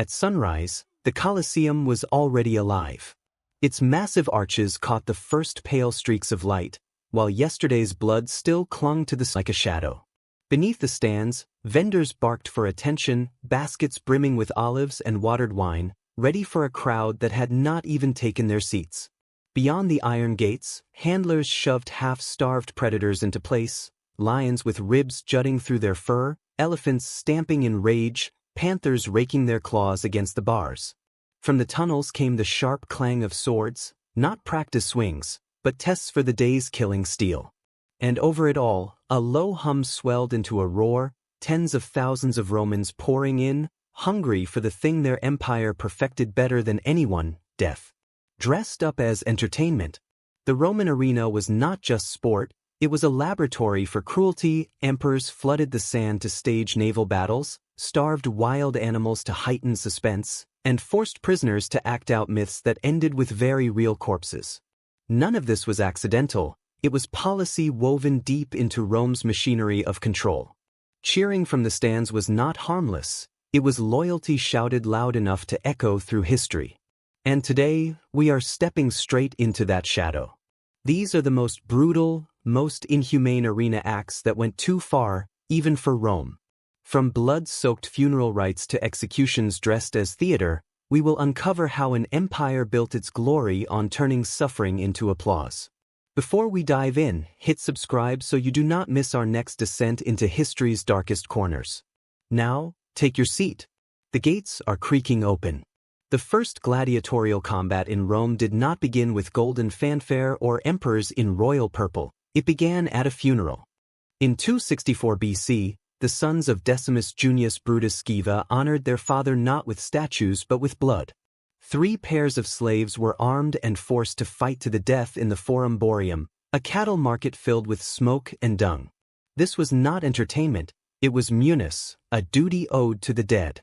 At sunrise, the Colosseum was already alive. Its massive arches caught the first pale streaks of light, while yesterday's blood still clung to the sky like a shadow. Beneath the stands, vendors barked for attention, baskets brimming with olives and watered wine, ready for a crowd that had not even taken their seats. Beyond the iron gates, handlers shoved half-starved predators into place, lions with ribs jutting through their fur, elephants stamping in rage, panthers raking their claws against the bars. From the tunnels came the sharp clang of swords, not practice swings, but tests for the day's killing steel. And over it all, a low hum swelled into a roar, tens of thousands of Romans pouring in, hungry for the thing their empire perfected better than anyone, death. Dressed up as entertainment, the Roman arena was not just sport, it was a laboratory for cruelty. Emperors flooded the sand to stage naval battles, starved wild animals to heighten suspense, and forced prisoners to act out myths that ended with very real corpses. None of this was accidental, it was policy woven deep into Rome's machinery of control. Cheering from the stands was not harmless, it was loyalty shouted loud enough to echo through history. And today, we are stepping straight into that shadow. These are the most brutal, most inhumane arena acts that went too far, even for Rome. From blood-soaked funeral rites to executions dressed as theater, we will uncover how an empire built its glory on turning suffering into applause. Before we dive in, hit subscribe so you do not miss our next descent into history's darkest corners. Now, take your seat. The gates are creaking open. The first gladiatorial combat in Rome did not begin with golden fanfare or emperors in royal purple. It began at a funeral. In 264 BC, the sons of Decimus Junius Brutus Scaeva honored their father not with statues but with blood. 3 pairs of slaves were armed and forced to fight to the death in the Forum Boarium, a cattle market filled with smoke and dung. This was not entertainment, it was munus, a duty owed to the dead.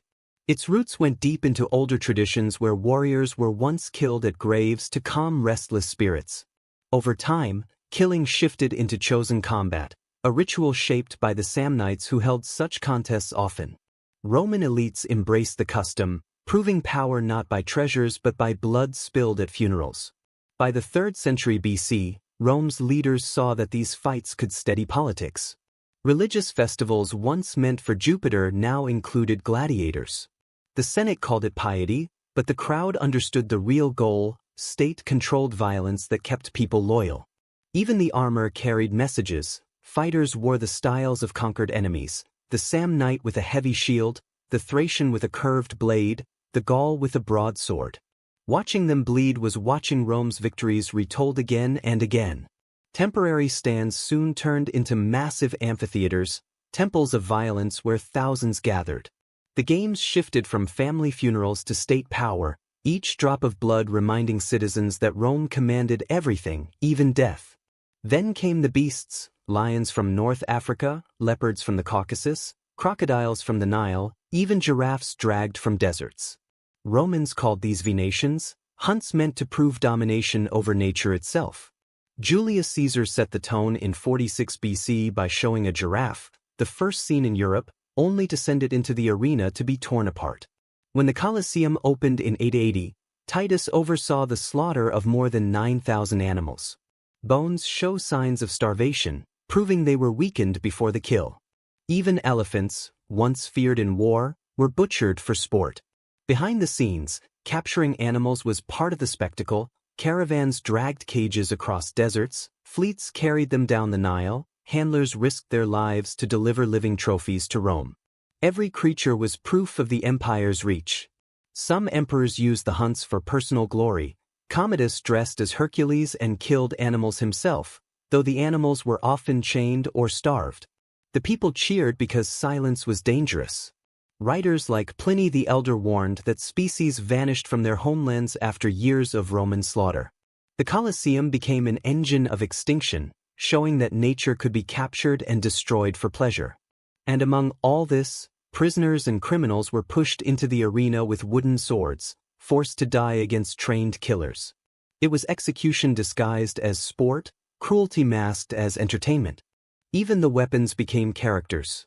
Its roots went deep into older traditions where warriors were once killed at graves to calm restless spirits. Over time, killing shifted into chosen combat, a ritual shaped by the Samnites who held such contests often. Roman elites embraced the custom, proving power not by treasures but by blood spilled at funerals. By the 3rd century BC, Rome's leaders saw that these fights could steady politics. Religious festivals once meant for Jupiter now included gladiators. The Senate called it piety, but the crowd understood the real goal: state-controlled violence that kept people loyal. Even the armor carried messages. Fighters wore the styles of conquered enemies, the Samnite with a heavy shield, the Thracian with a curved blade, the Gaul with a broadsword. Watching them bleed was watching Rome's victories retold again and again. Temporary stands soon turned into massive amphitheaters, temples of violence where thousands gathered. The games shifted from family funerals to state power, each drop of blood reminding citizens that Rome commanded everything, even death. Then came the beasts, lions from North Africa, leopards from the Caucasus, crocodiles from the Nile, even giraffes dragged from deserts. Romans called these venations, hunts meant to prove domination over nature itself. Julius Caesar set the tone in 46 BC by showing a giraffe, the first seen in Europe, only to send it into the arena to be torn apart. When the Colosseum opened in 880, Titus oversaw the slaughter of more than 9,000 animals. Bones show signs of starvation, proving they were weakened before the kill. Even elephants, once feared in war, were butchered for sport. Behind the scenes, capturing animals was part of the spectacle. Caravans dragged cages across deserts, fleets carried them down the Nile, handlers risked their lives to deliver living trophies to Rome. Every creature was proof of the empire's reach. Some emperors used the hunts for personal glory. Commodus dressed as Hercules and killed animals himself, though the animals were often chained or starved. The people cheered because silence was dangerous. Writers like Pliny the Elder warned that species vanished from their homelands after years of Roman slaughter. The Colosseum became an engine of extinction, showing that nature could be captured and destroyed for pleasure. And among all this, prisoners and criminals were pushed into the arena with wooden swords, forced to die against trained killers. It was execution disguised as sport, cruelty masked as entertainment. Even the weapons became characters.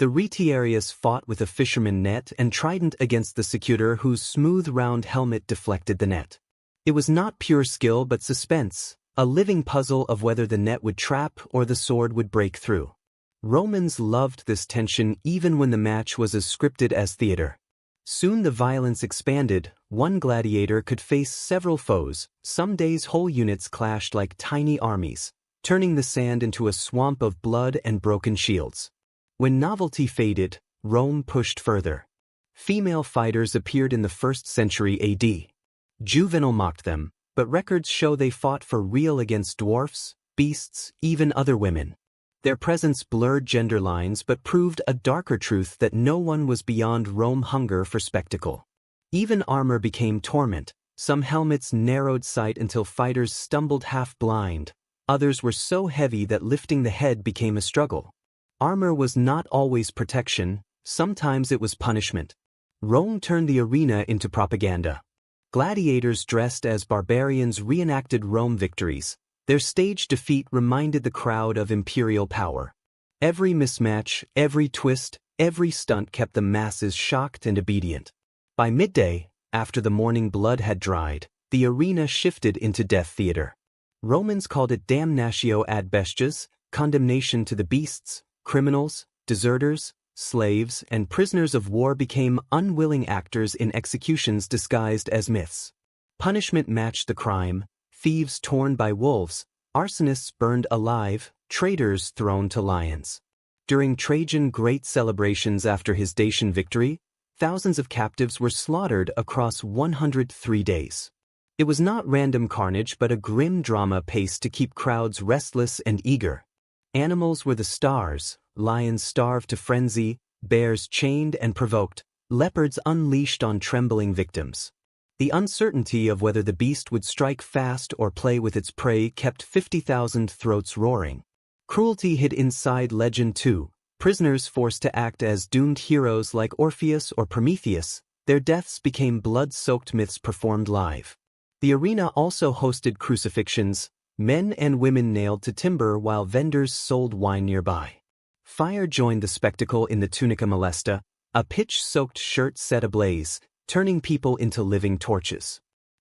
The retiarius fought with a fisherman net and trident against the secutor whose smooth round helmet deflected the net. It was not pure skill but suspense, a living puzzle of whether the net would trap or the sword would break through. Romans loved this tension even when the match was as scripted as theater. Soon the violence expanded. One gladiator could face several foes. Some days whole units clashed like tiny armies, turning the sand into a swamp of blood and broken shields. When novelty faded, Rome pushed further. Female fighters appeared in the 1st century AD. Juvenal mocked them, but records show they fought for real against dwarfs, beasts, even other women. Their presence blurred gender lines but proved a darker truth that no one was beyond Rome's hunger for spectacle. Even armor became torment. Some helmets narrowed sight until fighters stumbled half blind. Others were so heavy that lifting the head became a struggle. Armor was not always protection, sometimes it was punishment. Rome turned the arena into propaganda. Gladiators dressed as barbarians reenacted Rome victories. Their staged defeat reminded the crowd of imperial power. Every mismatch, every twist, every stunt kept the masses shocked and obedient. By midday, after the morning blood had dried, the arena shifted into death theater. Romans called it damnatio ad bestias, condemnation to the beasts. Criminals, deserters, slaves, and prisoners of war became unwilling actors in executions disguised as myths. Punishment matched the crime. Thieves torn by wolves, arsonists burned alive, traitors thrown to lions. During Trajan's great celebrations after his Dacian victory, thousands of captives were slaughtered across 103 days. It was not random carnage but a grim drama paced to keep crowds restless and eager. Animals were the stars, lions starved to frenzy, bears chained and provoked, leopards unleashed on trembling victims. The uncertainty of whether the beast would strike fast or play with its prey kept 50,000 throats roaring. Cruelty hid inside legend too. Prisoners forced to act as doomed heroes like Orpheus or Prometheus, their deaths became blood-soaked myths performed live. The arena also hosted crucifixions, men and women nailed to timber while vendors sold wine nearby. Fire joined the spectacle in the tunica molesta, a pitch-soaked shirt set ablaze, turning people into living torches.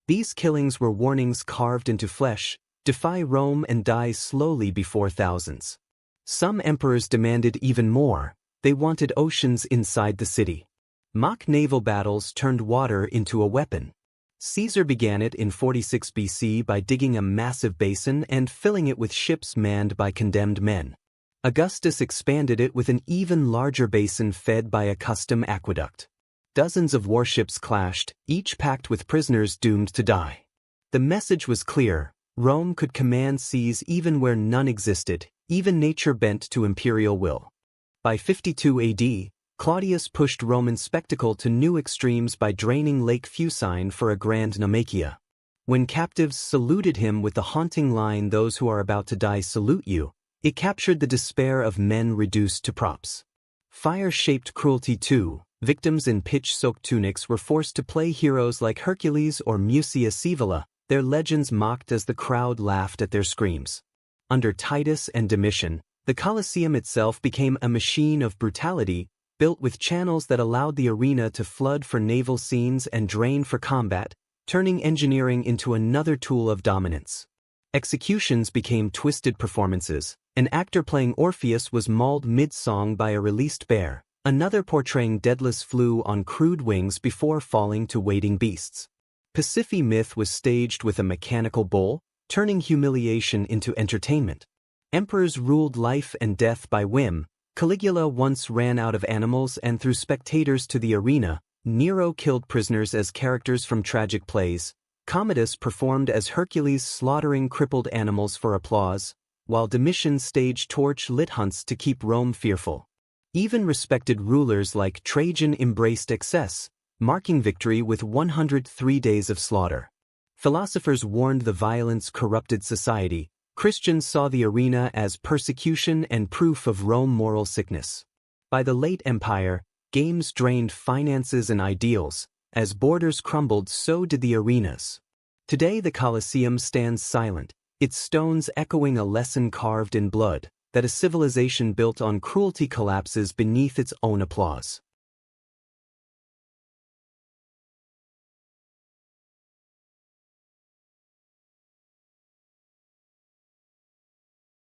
These killings were warnings carved into flesh: defy Rome and die slowly before thousands. Some emperors demanded even more. They wanted oceans inside the city. Mock naval battles turned water into a weapon. Caesar began it in 46 BC by digging a massive basin and filling it with ships manned by condemned men. Augustus expanded it with an even larger basin fed by a custom aqueduct. Dozens of warships clashed, each packed with prisoners doomed to die. The message was clear: Rome could command seas even where none existed, even nature bent to imperial will. By 52 AD, Claudius pushed Roman spectacle to new extremes by draining Lake Fucine for a grand naumachia. When captives saluted him with the haunting line, "Those who are about to die salute you," it captured the despair of men reduced to props. Fire shaped cruelty too. Victims in pitch-soaked tunics were forced to play heroes like Hercules or Musia Scaevola, their legends mocked as the crowd laughed at their screams. Under Titus and Domitian, the Colosseum itself became a machine of brutality, built with channels that allowed the arena to flood for naval scenes and drain for combat, turning engineering into another tool of dominance. Executions became twisted performances. An actor playing Orpheus was mauled mid-song by a released bear. Another portraying Daedalus flew on crude wings before falling to waiting beasts. Pasiphae myth was staged with a mechanical bull, turning humiliation into entertainment. Emperors ruled life and death by whim. Caligula once ran out of animals and threw spectators to the arena. Nero killed prisoners as characters from tragic plays. Commodus performed as Hercules slaughtering crippled animals for applause, while Domitian staged torch-lit hunts to keep Rome fearful. Even respected rulers like Trajan embraced excess, marking victory with 103 days of slaughter. Philosophers warned the violence corrupted society. Christians saw the arena as persecution and proof of Rome's moral sickness. By the late Empire, games drained finances and ideals. As borders crumbled, so did the arenas. Today the Colosseum stands silent, its stones echoing a lesson carved in blood. that a civilization built on cruelty collapses beneath its own applause.